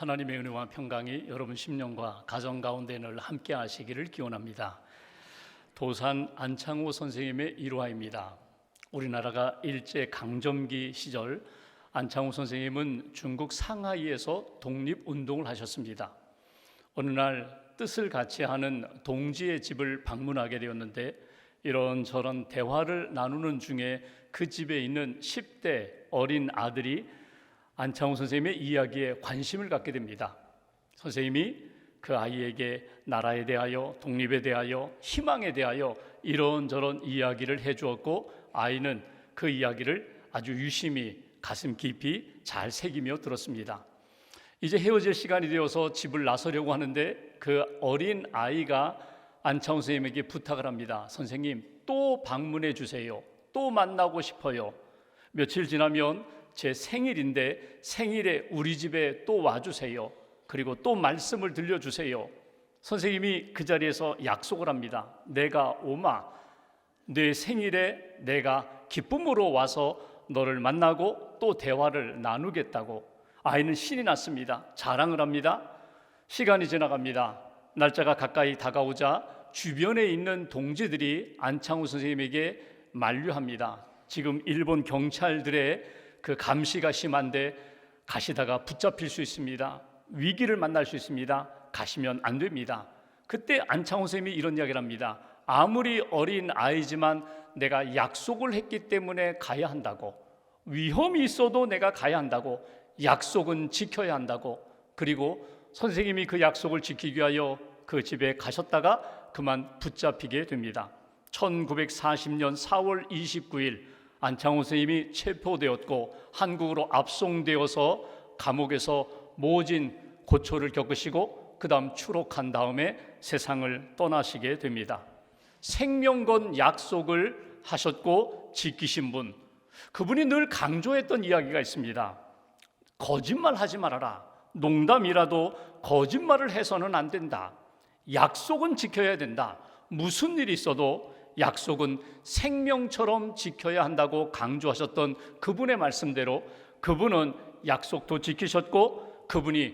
하나님의 은혜와 평강이 여러분 심령과 가정 가운데 늘 함께 하시기를 기원합니다. 도산 안창호 선생님의 일화입니다. 우리나라가 일제 강점기 시절 안창호 선생님은 중국 상하이에서 독립운동을 하셨습니다. 어느 날 뜻을 같이 하는 동지의 집을 방문하게 되었는데 이런저런 대화를 나누는 중에 그 집에 있는 10대 어린 아들이 안창호 선생님의 이야기에 관심을 갖게 됩니다. 선생님이 그 아이에게 나라에 대하여, 독립에 대하여, 희망에 대하여 이런저런 이야기를 해주었고 아이는 그 이야기를 아주 유심히 가슴 깊이 잘 새기며 들었습니다. 이제 헤어질 시간이 되어서 집을 나서려고 하는데 그 어린 아이가 안창호 선생님에게 부탁을 합니다. 선생님, 또 방문해 주세요. 또 만나고 싶어요. 며칠 지나면 제 생일인데 생일에 우리 집에 또 와주세요. 그리고 또 말씀을 들려주세요. 선생님이 그 자리에서 약속을 합니다. 내가 오마, 내 생일에 내가 기쁨으로 와서 너를 만나고 또 대화를 나누겠다고. 아이는 신이 났습니다. 자랑을 합니다. 시간이 지나갑니다. 날짜가 가까이 다가오자 주변에 있는 동지들이 안창호 선생님에게 만류합니다. 지금 일본 경찰들의 그 감시가 심한데 가시다가 붙잡힐 수 있습니다. 위기를 만날 수 있습니다. 가시면 안 됩니다. 그때 안창호 선생님이 이런 이야기를 합니다. 아무리 어린 아이지만 내가 약속을 했기 때문에 가야 한다고, 위험이 있어도 내가 가야 한다고, 약속은 지켜야 한다고. 그리고 선생님이 그 약속을 지키기 위하여 그 집에 가셨다가 그만 붙잡히게 됩니다. 1940년 4월 29일 안창호 선생님이 체포되었고 한국으로 압송되어서 감옥에서 모진 고초를 겪으시고 그 다음 추록한 다음에 세상을 떠나시게 됩니다. 생명 건 약속을 하셨고 지키신 분, 그분이 늘 강조했던 이야기가 있습니다. 거짓말 하지 말아라. 농담이라도 거짓말을 해서는 안 된다. 약속은 지켜야 된다. 무슨 일이 있어도 약속은 생명처럼 지켜야 한다고 강조하셨던 그분의 말씀대로 그분은 약속도 지키셨고 그분이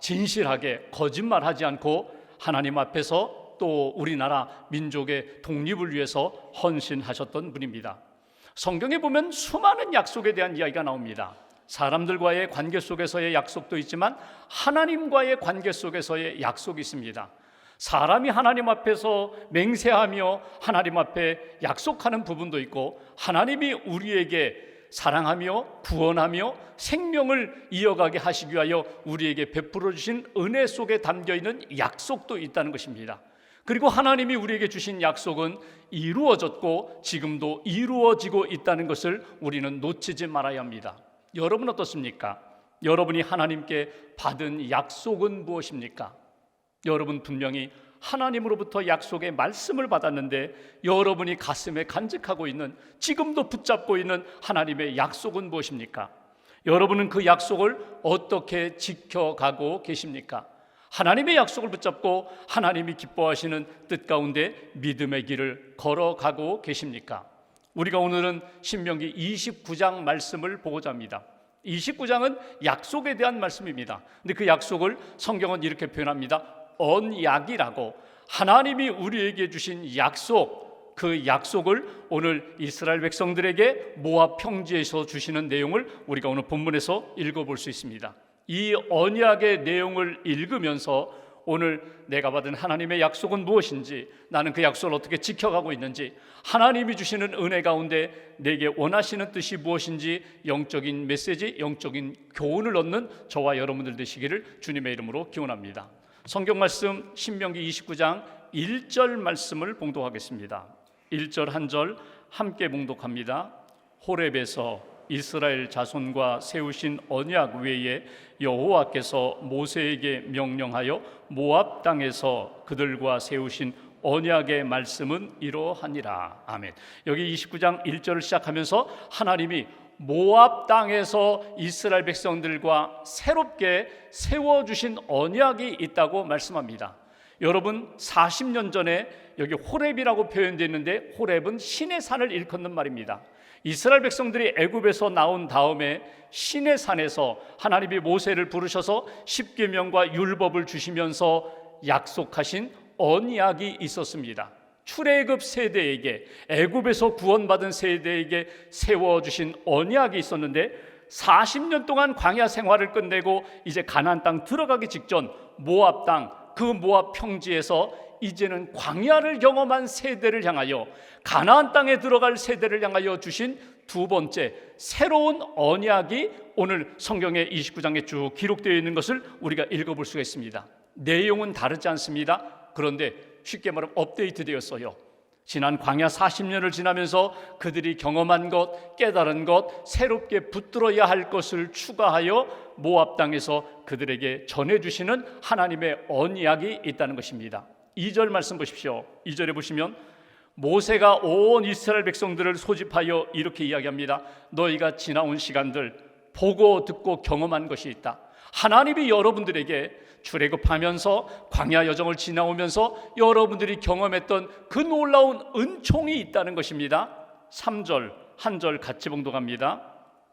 진실하게 거짓말하지 않고 하나님 앞에서 또 우리나라 민족의 독립을 위해서 헌신하셨던 분입니다. 성경에 보면 수많은 약속에 대한 이야기가 나옵니다. 사람들과의 관계 속에서의 약속도 있지만 하나님과의 관계 속에서의 약속이 있습니다. 사람이 하나님 앞에서 맹세하며 하나님 앞에 약속하는 부분도 있고 하나님이 우리에게 사랑하며 구원하며 생명을 이어가게 하시기 위하여 우리에게 베풀어 주신 은혜 속에 담겨있는 약속도 있다는 것입니다. 그리고 하나님이 우리에게 주신 약속은 이루어졌고 지금도 이루어지고 있다는 것을 우리는 놓치지 말아야 합니다. 여러분 어떻습니까? 여러분이 하나님께 받은 약속은 무엇입니까? 여러분 분명히 하나님으로부터 약속의 말씀을 받았는데 여러분이 가슴에 간직하고 있는, 지금도 붙잡고 있는 하나님의 약속은 무엇입니까? 여러분은 그 약속을 어떻게 지켜가고 계십니까? 하나님의 약속을 붙잡고 하나님이 기뻐하시는 뜻 가운데 믿음의 길을 걸어가고 계십니까? 우리가 오늘은 신명기 29장 말씀을 보고자 합니다. 29장은 약속에 대한 말씀입니다. 근데 그 약속을 성경은 이렇게 표현합니다. 언약이라고. 하나님이 우리에게 주신 약속, 그 약속을 오늘 이스라엘 백성들에게 모압 평지에서 주시는 내용을 우리가 오늘 본문에서 읽어볼 수 있습니다. 이 언약의 내용을 읽으면서 오늘 내가 받은 하나님의 약속은 무엇인지, 나는 그 약속을 어떻게 지켜가고 있는지, 하나님이 주시는 은혜 가운데 내게 원하시는 뜻이 무엇인지 영적인 메시지, 영적인 교훈을 얻는 저와 여러분들 되시기를 주님의 이름으로 기원합니다. 성경 말씀 신명기 29장 1절 말씀을 봉독하겠습니다. 1절 한 절 함께 봉독합니다. 호렙에서 이스라엘 자손과 세우신 언약 외에 여호와께서 모세에게 명령하여 모압 땅에서 그들과 세우신 언약의 말씀은 이러하니라. 아멘. 여기 29장 1절을 시작하면서 하나님이 모압 땅에서 이스라엘 백성들과 새롭게 세워주신 언약이 있다고 말씀합니다. 여러분 40년 전에 여기 호렙이라고 표현되어 있는데 호렙은 신의 산을 일컫는 말입니다. 이스라엘 백성들이 애굽에서 나온 다음에 시내 산에서 하나님이 모세를 부르셔서 십계명과 율법을 주시면서 약속하신 언약이 있었습니다. 출애굽 세대에게, 애굽에서 구원받은 세대에게 세워주신 언약이 있었는데 40년 동안 광야 생활을 끝내고 이제 가나안 땅 들어가기 직전 모압 땅, 그 모압 평지에서 이제는 광야를 경험한 세대를 향하여, 가나안 땅에 들어갈 세대를 향하여 주신 두 번째 새로운 언약이 오늘 성경의 29장에 쭉 기록되어 있는 것을 우리가 읽어볼 수가 있습니다. 내용은 다르지 않습니다. 그런데 쉽게 말하면 업데이트되었어요. 지난 광야 40년을 지나면서 그들이 경험한 것, 깨달은 것, 새롭게 붙들어야 할 것을 추가하여 모압 땅에서 그들에게 전해주시는 하나님의 언약이 있다는 것입니다. 2절 말씀 보십시오. 2절에 보시면 모세가 온 이스라엘 백성들을 소집하여 이렇게 이야기합니다. 너희가 지나온 시간들 보고 듣고 경험한 것이 있다. 하나님이 여러분들에게 출애굽하면서 광야 여정을 지나오면서 여러분들이 경험했던 그 놀라운 은총이 있다는 것입니다. 3절 한 절 같이 봉독합니다.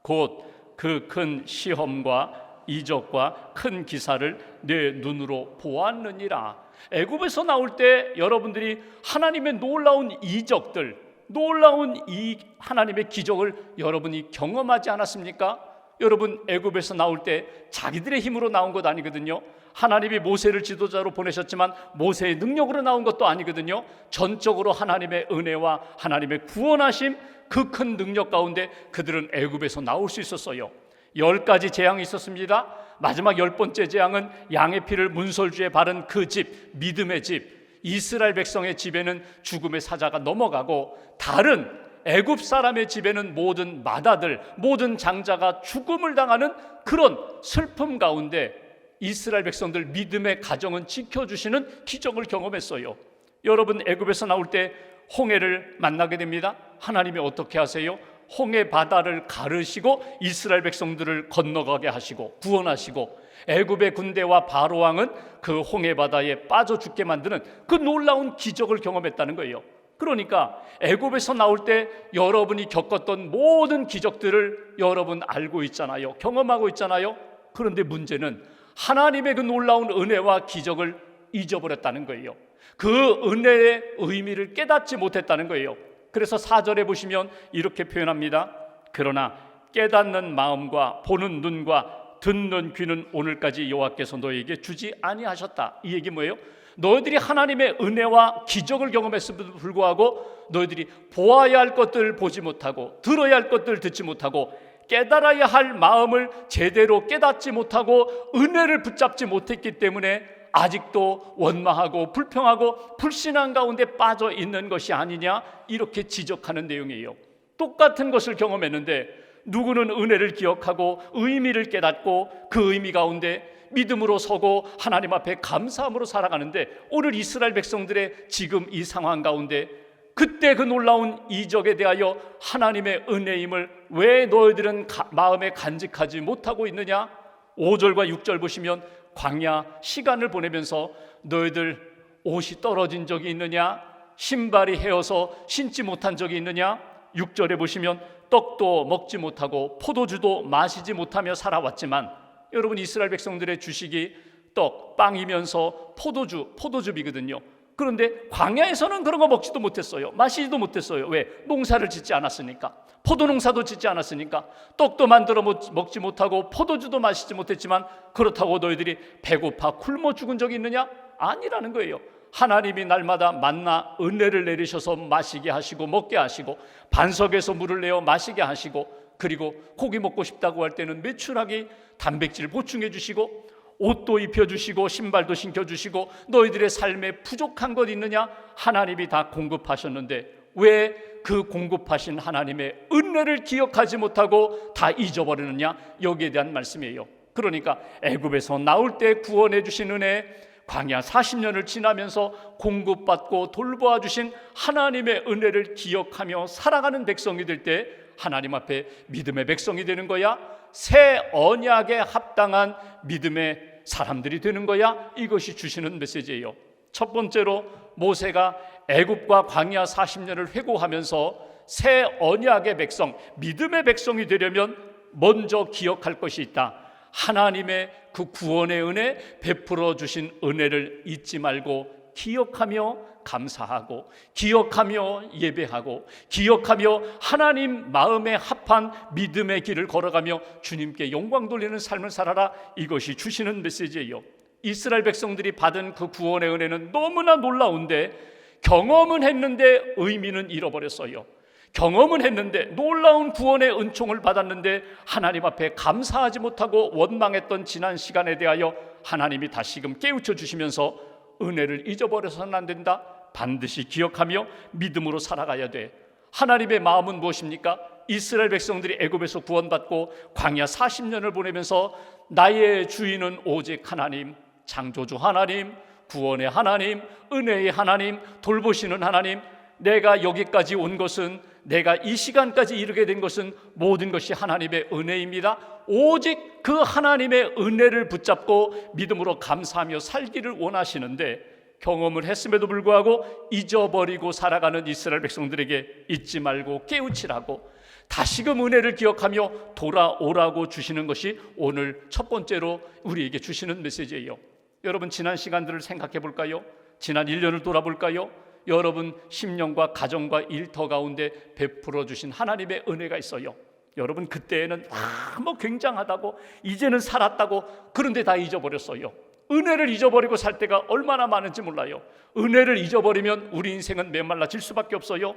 곧 그 큰 시험과 이적과 큰 기사를 내 눈으로 보았느니라. 애굽에서 나올 때 여러분들이 하나님의 놀라운 이적들, 놀라운 이 하나님의 기적을 여러분이 경험하지 않았습니까? 여러분, 애굽에서 나올 때 자기들의 힘으로 나온 것 아니거든요. 하나님이 모세를 지도자로 보내셨지만 모세의 능력으로 나온 것도 아니거든요. 전적으로 하나님의 은혜와 하나님의 구원하심, 그 큰 능력 가운데 그들은 애굽에서 나올 수 있었어요. 10가지 재앙이 있었습니다. 마지막 10번째 재앙은 양의 피를 문설주에 바른 그 집, 믿음의 집, 이스라엘 백성의 집에는 죽음의 사자가 넘어가고 다른 애굽 사람의 집에는 모든 맏아들, 모든 장자가 죽음을 당하는 그런 슬픔 가운데 이스라엘 백성들 믿음의 가정은 지켜주시는 기적을 경험했어요. 여러분, 애굽에서 나올 때 홍해를 만나게 됩니다. 하나님이 어떻게 하세요? 홍해 바다를 가르시고 이스라엘 백성들을 건너가게 하시고 구원하시고, 애굽의 군대와 바로 왕은 그 홍해 바다에 빠져 죽게 만드는 그 놀라운 기적을 경험했다는 거예요. 그러니까 애굽에서 나올 때 여러분이 겪었던 모든 기적들을 여러분 알고 있잖아요. 경험하고 있잖아요. 그런데 문제는 하나님의 그 놀라운 은혜와 기적을 잊어버렸다는 거예요. 그 은혜의 의미를 깨닫지 못했다는 거예요. 그래서 4절에 보시면 이렇게 표현합니다. 그러나 깨닫는 마음과 보는 눈과 듣는 귀는 오늘까지 여호와께서 너희에게 주지 아니하셨다. 이 얘기 뭐예요? 너희들이 하나님의 은혜와 기적을 경험했음에도 불구하고 너희들이 보아야 할 것들을 보지 못하고 들어야 할 것들을 듣지 못하고 깨달아야 할 마음을 제대로 깨닫지 못하고 은혜를 붙잡지 못했기 때문에 아직도 원망하고 불평하고 불신앙 가운데 빠져 있는 것이 아니냐, 이렇게 지적하는 내용이에요. 똑같은 것을 경험했는데 누구는 은혜를 기억하고 의미를 깨닫고 그 의미 가운데 믿음으로 서고 하나님 앞에 감사함으로 살아가는데, 오늘 이스라엘 백성들의 지금 이 상황 가운데 그때 그 놀라운 이적에 대하여 하나님의 은혜임을 왜 너희들은 마음에 간직하지 못하고 있느냐? 5절과 6절 보시면 광야 시간을 보내면서 너희들 옷이 떨어진 적이 있느냐? 신발이 헤어서 신지 못한 적이 있느냐? 6절에 보시면 떡도 먹지 못하고 포도주도 마시지 못하며 살아왔지만, 여러분, 이스라엘 백성들의 주식이 떡, 빵이면서 포도즙이거든요. 그런데 광야에서는 그런 거 먹지도 못했어요. 마시지도 못했어요. 왜? 농사를 짓지 않았으니까. 포도 농사도 짓지 않았으니까. 떡도 만들어 먹지 못하고 포도주도 마시지 못했지만, 그렇다고 너희들이 배고파 굶어 죽은 적이 있느냐? 아니라는 거예요. 하나님이 날마다 만나 은혜를 내리셔서 마시게 하시고 먹게 하시고, 반석에서 물을 내어 마시게 하시고, 그리고 고기 먹고 싶다고 할 때는 메추라기 단백질 보충해 주시고, 옷도 입혀주시고 신발도 신겨주시고, 너희들의 삶에 부족한 것 있느냐? 하나님이 다 공급하셨는데 왜 그 공급하신 하나님의 은혜를 기억하지 못하고 다 잊어버리느냐? 여기에 대한 말씀이에요. 그러니까 애굽에서 나올 때 구원해 주신 은혜, 광야 40년을 지나면서 공급받고 돌보아 주신 하나님의 은혜를 기억하며 살아가는 백성이 될 때 하나님 앞에 믿음의 백성이 되는 거야? 새 언약에 합당한 믿음의 사람들이 되는 거야? 이것이 주시는 메시지예요. 첫 번째로 모세가 애굽과 광야 40년을 회고하면서 새 언약의 백성, 믿음의 백성이 되려면 먼저 기억할 것이 있다. 하나님의 그 구원의 은혜, 베풀어 주신 은혜를 잊지 말고 기억하며 감사하고, 기억하며 예배하고, 기억하며 하나님 마음에 합한 믿음의 길을 걸어가며 주님께 영광 돌리는 삶을 살아라. 이것이 주시는 메시지예요. 이스라엘 백성들이 받은 그 구원의 은혜는 너무나 놀라운데 경험은 했는데 의미는 잃어버렸어요. 경험은 했는데, 놀라운 구원의 은총을 받았는데 하나님 앞에 감사하지 못하고 원망했던 지난 시간에 대하여 하나님이 다시금 깨우쳐 주시면서 은혜를 잊어버려서는 안 된다. 반드시 기억하며 믿음으로 살아가야 돼. 하나님의 마음은 무엇입니까? 이스라엘 백성들이 애굽에서 구원받고 광야 40년을 보내면서 나의 주인은 오직 하나님, 창조주 하나님, 구원의 하나님, 은혜의 하나님, 돌보시는 하나님, 내가 여기까지 온 것은, 내가 이 시간까지 이르게 된 것은 모든 것이 하나님의 은혜입니다. 오직 그 하나님의 은혜를 붙잡고 믿음으로 감사하며 살기를 원하시는데, 경험을 했음에도 불구하고 잊어버리고 살아가는 이스라엘 백성들에게 잊지 말고 깨우치라고, 다시금 은혜를 기억하며 돌아오라고 주시는 것이 오늘 첫 번째로 우리에게 주시는 메시지예요. 여러분, 지난 시간들을 생각해 볼까요? 지난 1년을 돌아볼까요? 여러분 심령과 가정과 일터 가운데 베풀어 주신 하나님의 은혜가 있어요. 여러분 그때에는 뭐 굉장하다고, 이제는 살았다고, 그런데 다 잊어버렸어요. 은혜를 잊어버리고 살 때가 얼마나 많은지 몰라요. 은혜를 잊어버리면 우리 인생은 메말라질 수밖에 없어요.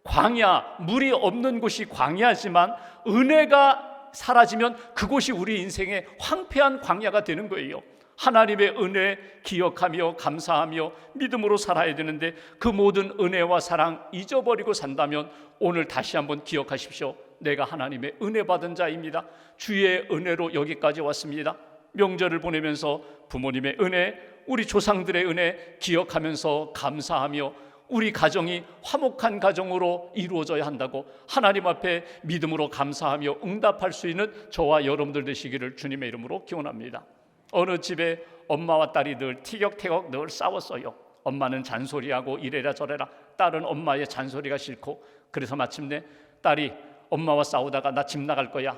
광야, 물이 없는 곳이 광야지만 은혜가 사라지면 그곳이 우리 인생의 황폐한 광야가 되는 거예요. 하나님의 은혜 기억하며 감사하며 믿음으로 살아야 되는데, 그 모든 은혜와 사랑 잊어버리고 산다면 오늘 다시 한번 기억하십시오. 내가 하나님의 은혜 받은 자입니다. 주의 은혜로 여기까지 왔습니다. 명절을 보내면서 부모님의 은혜, 우리 조상들의 은혜 기억하면서 감사하며 우리 가정이 화목한 가정으로 이루어져야 한다고 하나님 앞에 믿음으로 감사하며 응답할 수 있는 저와 여러분들 되시기를 주님의 이름으로 기원합니다. 어느 집에 엄마와 딸이 늘 티격태격 늘 싸웠어요. 엄마는 잔소리하고 이래라 저래라, 딸은 엄마의 잔소리가 싫고, 그래서 마침내 딸이 엄마와 싸우다가 나 집 나갈 거야,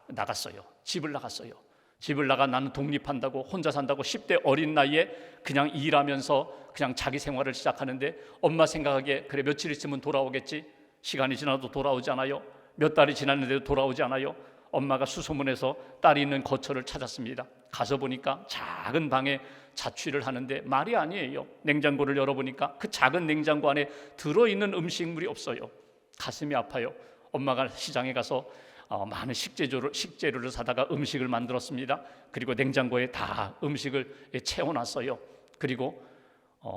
나갔어요. 집을 나갔어요. 집을 나가 나는 독립한다고, 혼자 산다고 10대 어린 나이에 그냥 일하면서 그냥 자기 생활을 시작하는데, 엄마 생각하기에 그래 며칠 있으면 돌아오겠지, 시간이 지나도 돌아오지 않아요. 몇 달이 지났는데도 돌아오지 않아요. 엄마가 수소문해서 딸이 있는 거처를 찾았습니다. 가서 보니까 작은 방에 자취를 하는데 말이 아니에요. 냉장고를 열어보니까 그 작은 냉장고 안에 들어있는 음식물이 없어요. 가슴이 아파요. 엄마가 시장에 가서 많은 식재료를 사다가 음식을 만들었습니다. 그리고 냉장고에 다 음식을 채워놨어요. 그리고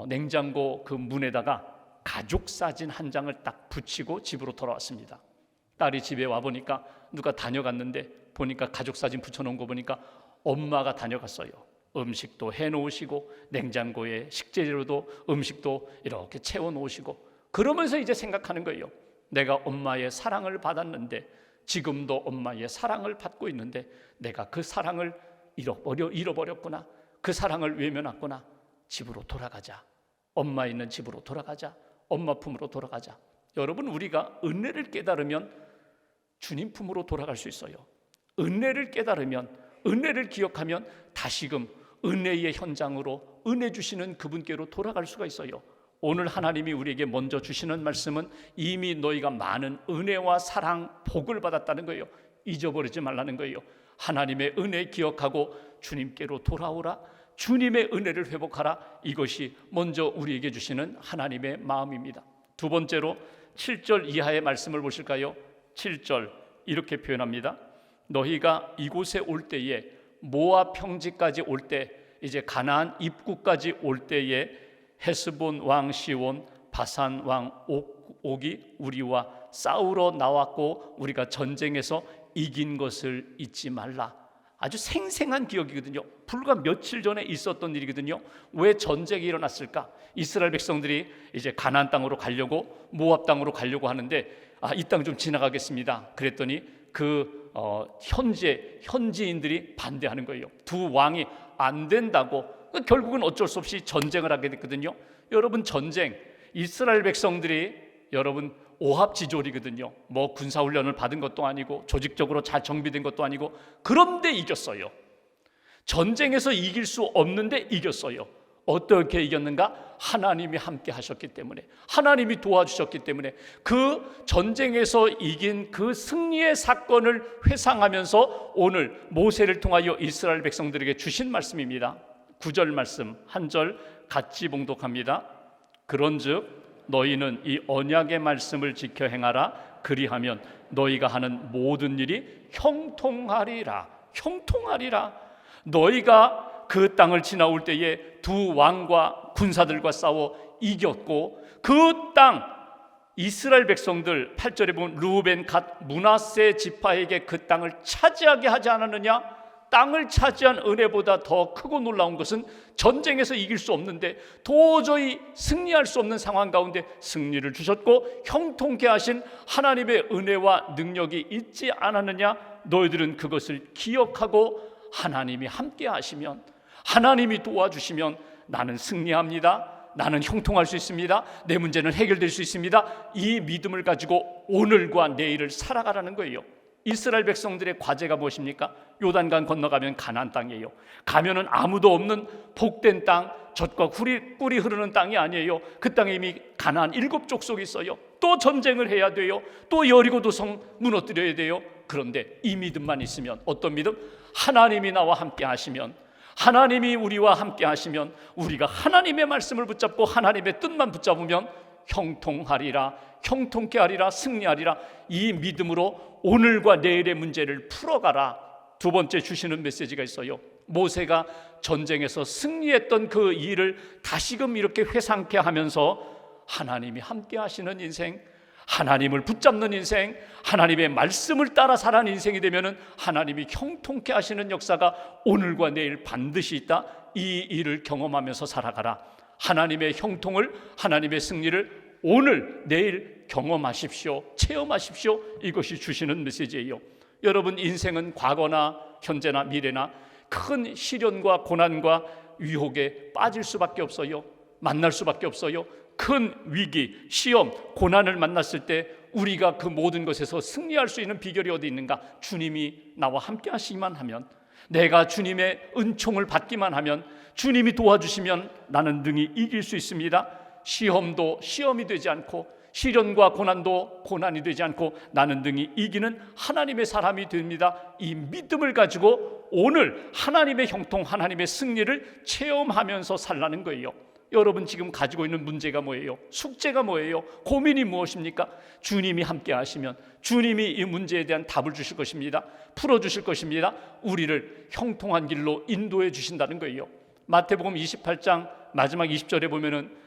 냉장고 그 문에다가 가족 사진 한 장을 딱 붙이고 집으로 돌아왔습니다. 딸이 집에 와보니까 누가 다녀갔는데, 보니까 가족 사진 붙여놓은 거 보니까 엄마가 다녀갔어요. 음식도 해놓으시고 냉장고에 식재료도 음식도 이렇게 채워놓으시고, 그러면서 이제 생각하는 거예요. 내가 엄마의 사랑을 받았는데, 지금도 엄마의 사랑을 받고 있는데 내가 그 사랑을 잃어버렸구나. 그 사랑을 외면했구나. 집으로 돌아가자. 엄마 있는 집으로 돌아가자. 엄마 품으로 돌아가자. 여러분, 우리가 은혜를 깨달으면 주님 품으로 돌아갈 수 있어요. 은혜를 깨달으면, 은혜를 기억하면 다시금 은혜의 현장으로 은혜 주시는 그분께로 돌아갈 수가 있어요. 오늘 하나님이 우리에게 먼저 주시는 말씀은 이미 너희가 많은 은혜와 사랑, 복을 받았다는 거예요. 잊어버리지 말라는 거예요. 하나님의 은혜 기억하고 주님께로 돌아오라. 주님의 은혜를 회복하라. 이것이 먼저 우리에게 주시는 하나님의 마음입니다. 두 번째로 7절 이하의 말씀을 보실까요? 7절 이렇게 표현합니다. 너희가 이곳에 올 때에, 모압 평지까지 올 때, 이제 가나안 입구까지 올 때에 헤스본 왕 시온, 바산 왕 옥이 우리와 싸우러 나왔고 우리가 전쟁에서 이긴 것을 잊지 말라. 아주 생생한 기억이거든요. 불과 며칠 전에 있었던 일이거든요. 왜 전쟁이 일어났을까? 이스라엘 백성들이 이제 가나안 땅으로 가려고, 모압 땅으로 가려고 하는데, 이 땅 좀 지나가겠습니다. 그랬더니 그 현지인들이 반대하는 거예요. 두 왕이 안 된다고. 결국은 어쩔 수 없이 전쟁을 하게 됐거든요. 여러분, 전쟁, 이스라엘 백성들이 여러분 오합지졸이거든요. 뭐 군사훈련을 받은 것도 아니고 조직적으로 잘 정비된 것도 아니고, 그런데 이겼어요. 전쟁에서 이길 수 없는데 이겼어요. 어떻게 이겼는가? 하나님이 함께 하셨기 때문에, 하나님이 도와주셨기 때문에. 그 전쟁에서 이긴 그 승리의 사건을 회상하면서 오늘 모세를 통하여 이스라엘 백성들에게 주신 말씀입니다. 9절 말씀 한 절 같이 봉독합니다. 그런즉 너희는 이 언약의 말씀을 지켜 행하라. 그리하면 너희가 하는 모든 일이 형통하리라. 형통하리라. 너희가 그 땅을 지나올 때에 두 왕과 군사들과 싸워 이겼고, 그 땅 이스라엘 백성들 8절에 보면 루벤, 갓, 므낫세 지파에게 그 땅을 차지하게 하지 않았느냐? 땅을 차지한 은혜보다 더 크고 놀라운 것은 전쟁에서 이길 수 없는데 도저히 승리할 수 없는 상황 가운데 승리를 주셨고 형통케 하신 하나님의 은혜와 능력이 있지 않았느냐? 너희들은 그것을 기억하고 하나님이 함께 하시면, 하나님이 도와주시면 나는 승리합니다. 나는 형통할 수 있습니다. 내 문제는 해결될 수 있습니다. 이 믿음을 가지고 오늘과 내일을 살아가라는 거예요. 이스라엘 백성들의 과제가 무엇입니까? 요단강 건너가면 가나안 땅이에요. 가면은 아무도 없는 복된 땅, 젖과 꿀이 흐르는 땅이 아니에요. 그 땅에 이미 가나안 7족속이 있어요. 또 전쟁을 해야 돼요. 또 여리고도 성 무너뜨려야 돼요. 그런데 이 믿음만 있으면, 어떤 믿음? 하나님이 나와 함께 하시면, 하나님이 우리와 함께 하시면, 우리가 하나님의 말씀을 붙잡고 하나님의 뜻만 붙잡으면 형통하리라, 형통케 하리라, 승리하리라. 이 믿음으로 오늘과 내일의 문제를 풀어가라. 두 번째 주시는 메시지가 있어요. 모세가 전쟁에서 승리했던 그 일을 다시금 이렇게 회상케 하면서 하나님이 함께 하시는 인생, 하나님을 붙잡는 인생, 하나님의 말씀을 따라 살아가는 인생이 되면은 하나님이 형통케 하시는 역사가 오늘과 내일 반드시 있다. 이 일을 경험하면서 살아가라. 하나님의 형통을, 하나님의 승리를 오늘 내일 경험하십시오. 체험하십시오. 이것이 주시는 메시지예요. 여러분, 인생은 과거나 현재나 미래나 큰 시련과 고난과 유혹에 빠질 수밖에 없어요. 만날 수밖에 없어요. 큰 위기, 시험, 고난을 만났을 때 우리가 그 모든 것에서 승리할 수 있는 비결이 어디 있는가? 주님이 나와 함께 하시기만 하면, 내가 주님의 은총을 받기만 하면, 주님이 도와주시면 나는 능히 이길 수 있습니다. 시험도 시험이 되지 않고, 시련과 고난도 고난이 되지 않고, 나는 능히 이기는 하나님의 사람이 됩니다. 이 믿음을 가지고 오늘 하나님의 형통, 하나님의 승리를 체험하면서 살라는 거예요. 여러분, 지금 가지고 있는 문제가 뭐예요? 숙제가 뭐예요? 고민이 무엇입니까? 주님이 함께 하시면 주님이 이 문제에 대한 답을 주실 것입니다. 풀어주실 것입니다. 우리를 형통한 길로 인도해 주신다는 거예요. 마태복음 28장 마지막 20절에 보면은,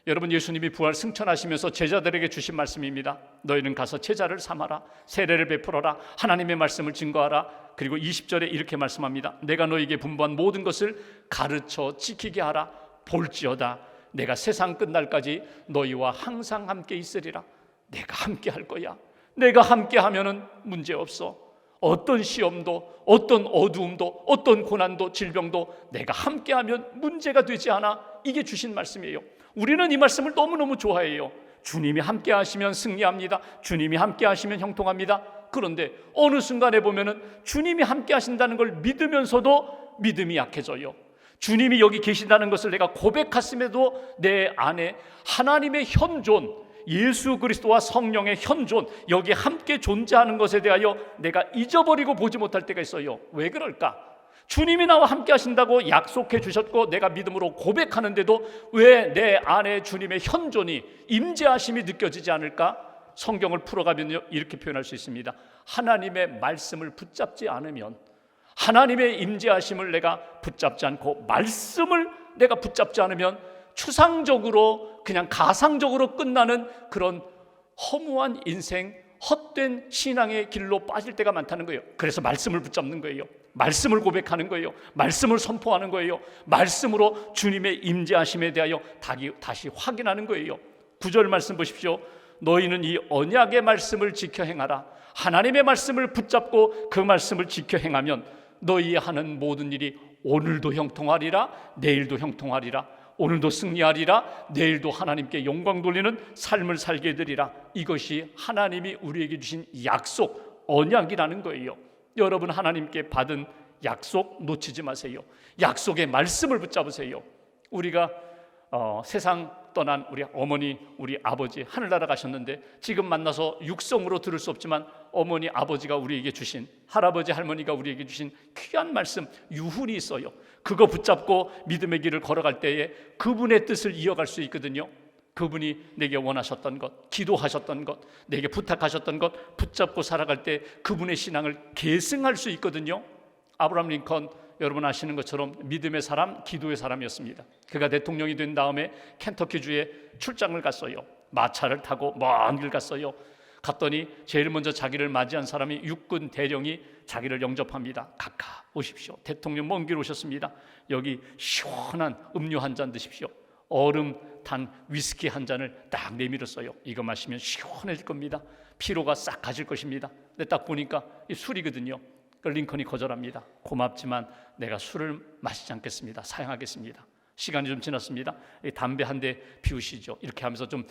여러분, 예수님이 부활 승천하시면서 제자들에게 주신 말씀입니다. 너희는 가서 제자를 삼아라, 세례를 베풀어라, 하나님의 말씀을 증거하라. 그리고 20절에 이렇게 말씀합니다. 내가 너희에게 분부한 모든 것을 가르쳐 지키게 하라. 볼지어다 내가 세상 끝날까지 너희와 항상 함께 있으리라. 내가 함께 할 거야. 내가 함께 하면은 문제 없어. 어떤 시험도, 어떤 어두움도, 어떤 고난도, 질병도 내가 함께 하면 문제가 되지 않아. 이게 주신 말씀이에요. 우리는 이 말씀을 너무너무 좋아해요. 주님이 함께 하시면 승리합니다. 주님이 함께 하시면 형통합니다. 그런데 어느 순간에 보면은 주님이 함께 하신다는 걸 믿으면서도 믿음이 약해져요. 주님이 여기 계신다는 것을 내가 고백했음에도 내 안에 하나님의 현존, 예수 그리스도와 성령의 현존, 여기 함께 존재하는 것에 대하여 내가 잊어버리고 보지 못할 때가 있어요. 왜 그럴까? 주님이 나와 함께 하신다고 약속해 주셨고 내가 믿음으로 고백하는데도 왜 내 안에 주님의 현존이, 임재하심이 느껴지지 않을까? 성경을 풀어가면 이렇게 표현할 수 있습니다. 하나님의 말씀을 붙잡지 않으면, 하나님의 임재하심을 내가 붙잡지 않고 말씀을 내가 붙잡지 않으면 추상적으로, 그냥 가상적으로 끝나는 그런 허무한 인생, 헛된 신앙의 길로 빠질 때가 많다는 거예요. 그래서 말씀을 붙잡는 거예요. 말씀을 고백하는 거예요. 말씀을 선포하는 거예요. 말씀으로 주님의 임재하심에 대하여 다시 확인하는 거예요. 9절 말씀 보십시오. 너희는 이 언약의 말씀을 지켜 행하라. 하나님의 말씀을 붙잡고 그 말씀을 지켜 행하면 너희 하는 모든 일이 오늘도 형통하리라, 내일도 형통하리라. 오늘도 승리하리라. 내일도 하나님께 영광 돌리는 삶을 살게 되리라. 이것이 하나님이 우리에게 주신 약속, 언약이라는 거예요. 여러분, 하나님께 받은 약속 놓치지 마세요. 약속의 말씀을 붙잡으세요. 우리가 세상 떠난 우리 어머니, 우리 아버지 하늘나라 가셨는데 지금 만나서 육성으로 들을 수 없지만 어머니, 아버지가 우리에게 주신, 할아버지, 할머니가 우리에게 주신 귀한 말씀, 유훈이 있어요. 그거 붙잡고 믿음의 길을 걸어갈 때에 그분의 뜻을 이어갈 수 있거든요. 그분이 내게 원하셨던 것, 기도하셨던 것, 내게 부탁하셨던 것 붙잡고 살아갈 때 그분의 신앙을 계승할 수 있거든요. 아브라함 링컨, 여러분 아시는 것처럼 믿음의 사람, 기도의 사람이었습니다. 그가 대통령이 된 다음에 켄터키주에 출장을 갔어요. 마차를 타고 먼 길 갔어요. 갔더니 제일 먼저 자기를 맞이한 사람이 육군 대령이 자기를 영접합니다. 가까 오십시오. 대통령 먼 길 오셨습니다. 여기 시원한 음료 한 잔 드십시오. 얼음 탄 위스키 한 잔을 딱 내밀었어요. 이거 마시면 시원해질 겁니다. 피로가 싹 가실 것입니다. 근데 딱 보니까 이 술이거든요. 링컨이 거절합니다. 고맙지만 내가 술을 마시지 않겠습니다. 사양하겠습니다. 시간이 좀 지났습니다. 담배 한 대 피우시죠. 이렇게 하면서 좀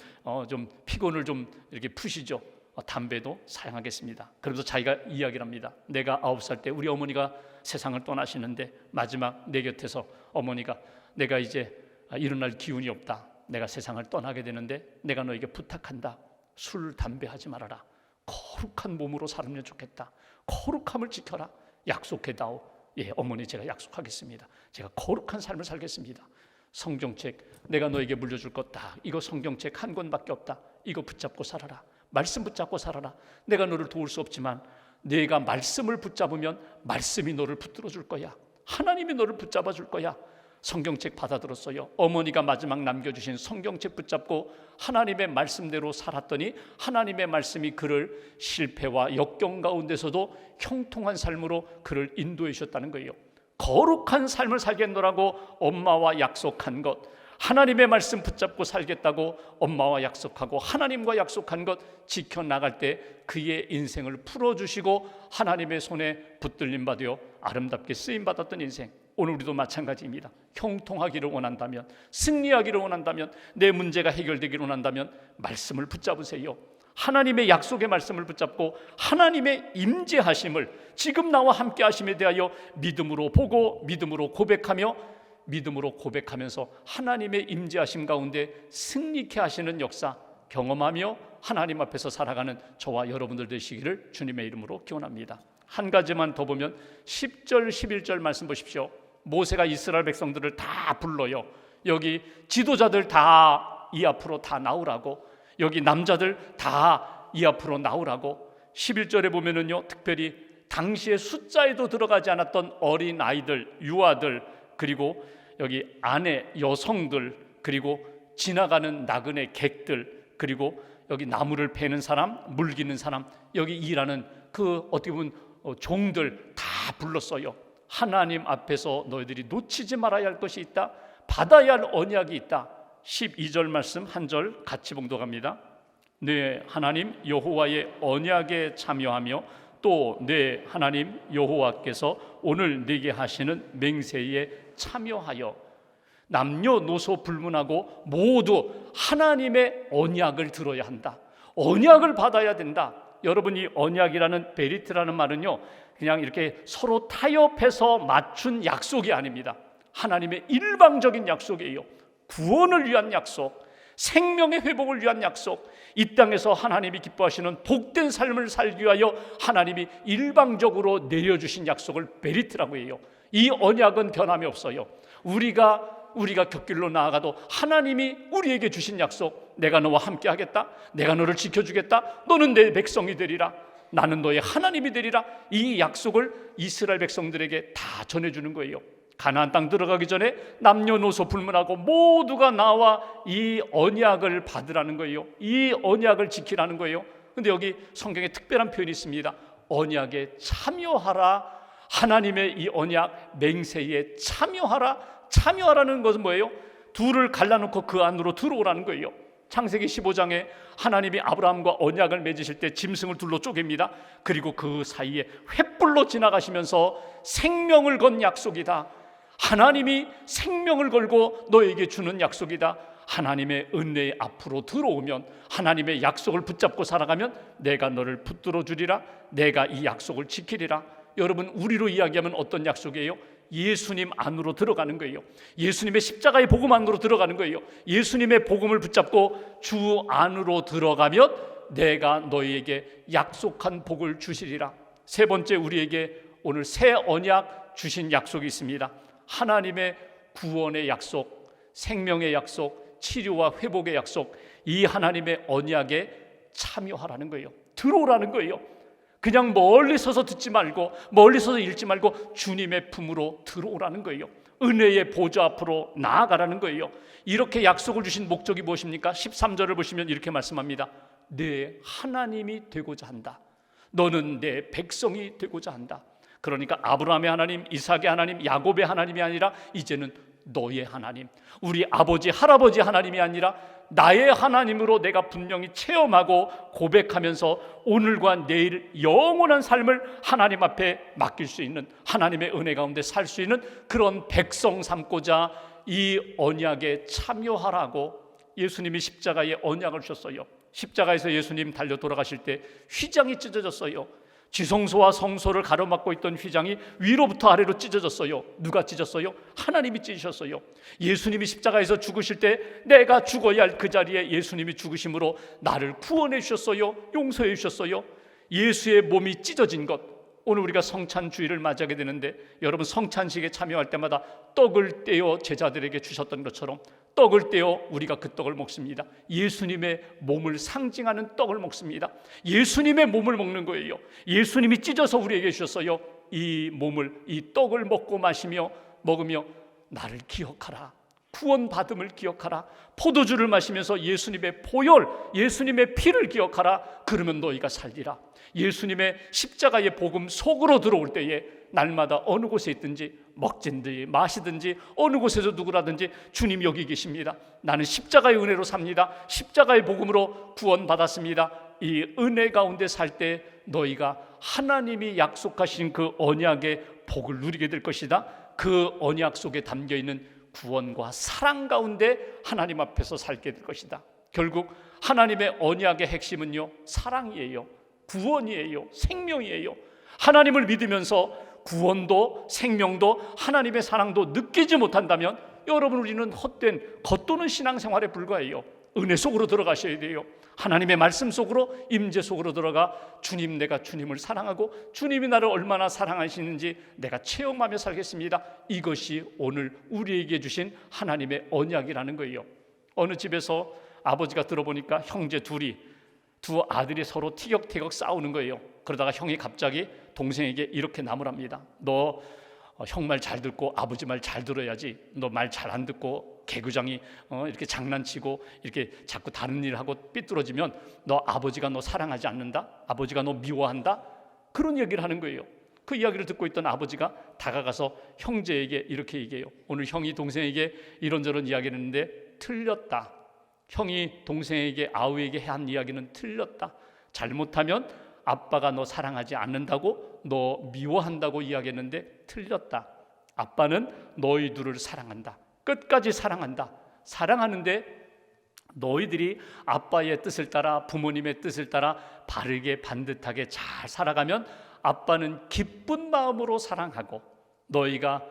피곤을 좀 이렇게 푸시죠. 담배도 사양하겠습니다. 그러면서 자기가 이야기를 합니다. 내가 9살 때 우리 어머니가 세상을 떠나시는데 마지막 내 곁에서 어머니가 내가 이제 일어날 기운이 없다. 내가 세상을 떠나게 되는데 내가 너에게 부탁한다. 술, 담배 하지 말아라. 거룩한 몸으로 살면 좋겠다. 거룩함을 지켜라. 약속해다오. 예, 어머니 제가 약속하겠습니다. 제가 거룩한 삶을 살겠습니다. 성경책 내가 너에게 물려줄 것 다 이거 성경책 한 권밖에 없다. 이거 붙잡고 살아라. 말씀 붙잡고 살아라. 내가 너를 도울 수 없지만 내가 말씀을 붙잡으면 말씀이 너를 붙들어 줄 거야. 하나님이 너를 붙잡아 줄 거야. 성경책 받아들었어요. 어머니가 마지막 남겨주신 성경책 붙잡고 하나님의 말씀대로 살았더니 하나님의 말씀이 그를 실패와 역경 가운데서도 형통한 삶으로 그를 인도해 주셨다는 거예요. 거룩한 삶을 살겠노라고 엄마와 약속한 것, 하나님의 말씀 붙잡고 살겠다고 엄마와 약속하고 하나님과 약속한 것 지켜나갈 때 그의 인생을 풀어주시고 하나님의 손에 붙들림 받아 아름답게 쓰임받았던 인생. 오늘 우리도 마찬가지입니다. 형통하기를 원한다면, 승리하기를 원한다면, 내 문제가 해결되기를 원한다면 말씀을 붙잡으세요. 하나님의 약속의 말씀을 붙잡고 하나님의 임재하심을 지금 나와 함께 하심에 대하여 믿음으로 보고 믿음으로 고백하며 믿음으로 고백하면서 하나님의 임재하심 가운데 승리케 하시는 역사 경험하며 하나님 앞에서 살아가는 저와 여러분들 되시기를 주님의 이름으로 기원합니다. 한 가지만 더 보면 10절 11절 말씀 보십시오. 모세가 이스라엘 백성들을 다 불러요. 여기 지도자들 다 이 앞으로 다 나오라고, 여기 남자들 다 이 앞으로 나오라고. 11절에 보면은요, 특별히 당시에 숫자에도 들어가지 않았던 어린 아이들, 유아들, 그리고 여기 아내, 여성들, 그리고 지나가는 나그네 객들, 그리고 여기 나무를 베는 사람, 물기는 사람, 여기 일하는 그 어떻게 보면 종들 다 불렀어요. 하나님 앞에서 너희들이 놓치지 말아야 할 것이 있다. 받아야 할 언약이 있다. 12절 말씀 한 절 같이 봉독합니다. 네 하나님 여호와의 언약에 참여하며 또 네 하나님 여호와께서 오늘 네게 하시는 맹세에 참여하여 남녀노소 불문하고 모두 하나님의 언약을 들어야 한다. 언약을 받아야 된다. 여러분, 이 언약이라는 베리트라는 말은요, 그냥 이렇게 서로 타협해서 맞춘 약속이 아닙니다. 하나님의 일방적인 약속이에요. 구원을 위한 약속, 생명의 회복을 위한 약속, 이 땅에서 하나님이 기뻐하시는 복된 삶을 살기 위하여 하나님이 일방적으로 내려주신 약속을 베리트라고 해요. 이 언약은 변함이 없어요. 우리가 곁길로 나아가도 하나님이 우리에게 주신 약속, 내가 너와 함께 하겠다, 내가 너를 지켜주겠다, 너는 내 백성이 되리라, 나는 너의 하나님이 되리라. 이 약속을 이스라엘 백성들에게 다 전해주는 거예요. 가나안 땅 들어가기 전에 남녀노소 불문하고 모두가 나와 이 언약을 받으라는 거예요. 이 언약을 지키라는 거예요. 그런데 여기 성경에 특별한 표현이 있습니다. 언약에 참여하라. 하나님의 이 언약 맹세에 참여하라. 참여하라는 것은 뭐예요? 둘을 갈라놓고 그 안으로 들어오라는 거예요. 창세기 15장에 하나님이 아브라함과 언약을 맺으실 때 짐승을 둘로 쪼갭니다. 그리고 그 사이에 횃불로 지나가시면서 생명을 건 약속이다. 하나님이 생명을 걸고 너에게 주는 약속이다. 하나님의 은혜 앞으로 들어오면, 하나님의 약속을 붙잡고 살아가면 내가 너를 붙들어 주리라. 내가 이 약속을 지키리라. 여러분, 우리로 이야기하면 어떤 약속이에요? 예수님 안으로 들어가는 거예요. 예수님의 십자가의 복음 안으로 들어가는 거예요. 예수님의 복음을 붙잡고 주 안으로 들어가면 내가 너희에게 약속한 복을 주시리라. 세 번째, 우리에게 오늘 새 언약 주신 약속이 있습니다. 하나님의 구원의 약속, 생명의 약속, 치료와 회복의 약속, 이 하나님의 언약에 참여하라는 거예요. 들어오라는 거예요. 그냥 멀리 서서 듣지 말고, 멀리 서서 읽지 말고 주님의 품으로 들어오라는 거예요. 은혜의 보좌 앞으로 나아가라는 거예요. 이렇게 약속을 주신 목적이 무엇입니까? 13절을 보시면 이렇게 말씀합니다. 내 하나님이 되고자 한다. 너는 내 백성이 되고자 한다. 그러니까 아브라함의 하나님, 이삭의 하나님, 야곱의 하나님이 아니라 이제는 너의 하나님, 우리 아버지 할아버지 하나님이 아니라 나의 하나님으로 내가 분명히 체험하고 고백하면서 오늘과 내일 영원한 삶을 하나님 앞에 맡길 수 있는, 하나님의 은혜 가운데 살 수 있는 그런 백성 삼고자 이 언약에 참여하라고 예수님이 십자가에 언약을 주셨어요. 십자가에서 예수님 달려 돌아가실 때 휘장이 찢어졌어요. 지성소와 성소를 가로막고 있던 휘장이 위로부터 아래로 찢어졌어요. 누가 찢었어요? 하나님이 찢으셨어요. 예수님이 십자가에서 죽으실 때 내가 죽어야 할 그 자리에 예수님이 죽으심으로 나를 구원해 주셨어요. 용서해 주셨어요. 예수의 몸이 찢어진 것, 오늘 우리가 성찬주의를 맞이하게 되는데, 여러분 성찬식에 참여할 때마다 떡을 떼어 제자들에게 주셨던 것처럼 떡을 떼어 우리가 그 떡을 먹습니다. 예수님의 몸을 상징하는 떡을 먹습니다. 예수님의 몸을 먹는 거예요. 예수님이 찢어서 우리에게 주셨어요. 이 몸을, 이 떡을 먹고 마시며 먹으며 나를 기억하라. 구원받음을 기억하라. 포도주를 마시면서 예수님의 보혈, 예수님의 피를 기억하라. 그러면 너희가 살리라. 예수님의 십자가의 복음 속으로 들어올 때에 날마다 어느 곳에 있든지 먹든지 마시든지 어느 곳에서 누구라든지 주님 여기 계십니다. 나는 십자가의 은혜로 삽니다. 십자가의 복음으로 구원받았습니다. 이 은혜 가운데 살 때 너희가 하나님이 약속하신 그 언약의 복을 누리게 될 것이다. 그 언약 속에 담겨있는 구원과 사랑 가운데 하나님 앞에서 살게 될 것이다. 결국 하나님의 언약의 핵심은요, 사랑이에요. 구원이에요. 생명이에요. 하나님을 믿으면서 구원도 생명도 하나님의 사랑도 느끼지 못한다면 여러분, 우리는 헛된 겉도는 신앙생활에 불과해요. 은혜 속으로 들어가셔야 돼요. 하나님의 말씀 속으로, 임재 속으로 들어가 주님, 내가 주님을 사랑하고 주님이 나를 얼마나 사랑하시는지 내가 체험하며 살겠습니다. 이것이 오늘 우리에게 주신 하나님의 언약이라는 거예요. 어느 집에서 아버지가 들어보니까 형제 두 아들이 서로 티격태격 싸우는 거예요. 그러다가 형이 갑자기 동생에게 이렇게 나무랍니다. 너 형 말 잘 듣고 아버지 말 잘 들어야지. 너 말 잘 안 듣고 개구장이 이렇게 장난치고 이렇게 자꾸 다른 일을 하고 삐뚤어지면 너 아버지가 너 사랑하지 않는다. 아버지가 너 미워한다. 그런 얘기를 하는 거예요. 그 이야기를 듣고 있던 아버지가 다가가서 형제에게 이렇게 얘기해요. 오늘 형이 동생에게 이런저런 이야기를 했는데 틀렸다. 형이 동생에게, 아우에게 한 이야기는 틀렸다. 잘못하면 아빠가 너 사랑하지 않는다고, 너 미워한다고 이야기했는데 틀렸다. 아빠는 너희 둘을 사랑한다. 끝까지 사랑한다. 사랑하는데 너희들이 아빠의 뜻을 따라, 부모님의 뜻을 따라 바르게 반듯하게 잘 살아가면 아빠는 기쁜 마음으로 사랑하고, 너희가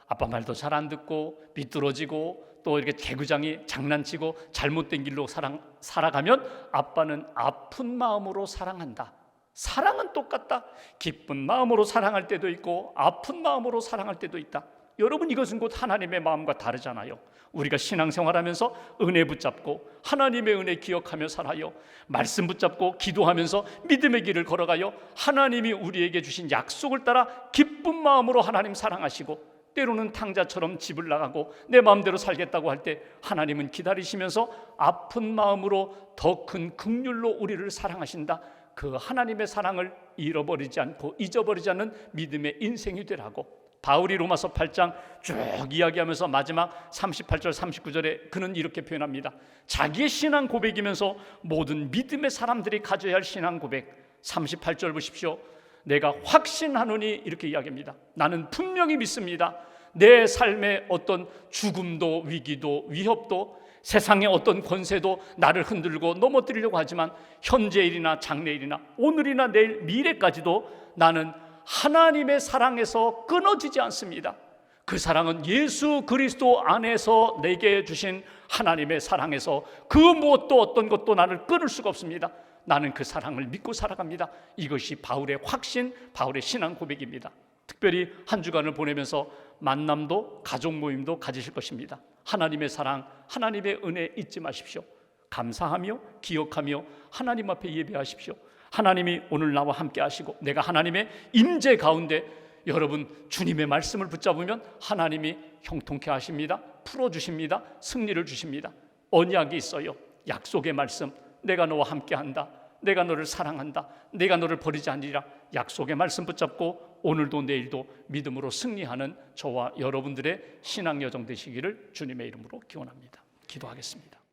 아빠 말도 잘 안 듣고 삐뚤어지고 또 이렇게 개구장이 장난치고 잘못된 길로 살아가면 아빠는 아픈 마음으로 사랑한다. 사랑은 똑같다. 기쁜 마음으로 사랑할 때도 있고 아픈 마음으로 사랑할 때도 있다. 여러분, 이것은 곧 하나님의 마음과 다르잖아요. 우리가 신앙생활하면서 은혜 붙잡고 하나님의 은혜 기억하며 살아요. 말씀 붙잡고 기도하면서 믿음의 길을 걸어가요. 하나님이 우리에게 주신 약속을 따라 기쁜 마음으로 하나님 사랑하시고, 때로는 탕자처럼 집을 나가고 내 마음대로 살겠다고 할 때 하나님은 기다리시면서 아픈 마음으로 더 큰 긍휼로 우리를 사랑하신다. 그 하나님의 사랑을 잃어버리지 않고 잊어버리지 않는 믿음의 인생이 되라고 바울이 로마서 8장 쭉 이야기하면서 마지막 38절 39절에 그는 이렇게 표현합니다. 자기의 신앙 고백이면서 모든 믿음의 사람들이 가져야 할 신앙 고백, 38절 보십시오. 내가 확신하노니, 이렇게 이야기합니다. 나는 분명히 믿습니다. 내 삶의 어떤 죽음도 위기도 위협도 세상의 어떤 권세도 나를 흔들고 넘어뜨리려고 하지만 현재일이나 장래일이나 오늘이나 내일 미래까지도 나는 하나님의 사랑에서 끊어지지 않습니다. 그 사랑은 예수 그리스도 안에서 내게 주신 하나님의 사랑에서 그 무엇도 어떤 것도 나를 끊을 수가 없습니다. 나는 그 사랑을 믿고 살아갑니다. 이것이 바울의 확신, 바울의 신앙 고백입니다. 특별히 한 주간을 보내면서 만남도 가족 모임도 가지실 것입니다. 하나님의 사랑, 하나님의 은혜 잊지 마십시오. 감사하며 기억하며 하나님 앞에 예배하십시오. 하나님이 오늘 나와 함께 하시고 내가 하나님의 임재 가운데 여러분 주님의 말씀을 붙잡으면 하나님이 형통케 하십니다. 풀어주십니다. 승리를 주십니다. 언약이 있어요. 약속의 말씀, 내가 너와 함께한다, 내가 너를 사랑한다, 내가 너를 버리지 않으리라. 약속의 말씀 붙잡고 오늘도 내일도 믿음으로 승리하는 저와 여러분들의 신앙 여정 되시기를 주님의 이름으로 기원합니다. 기도하겠습니다.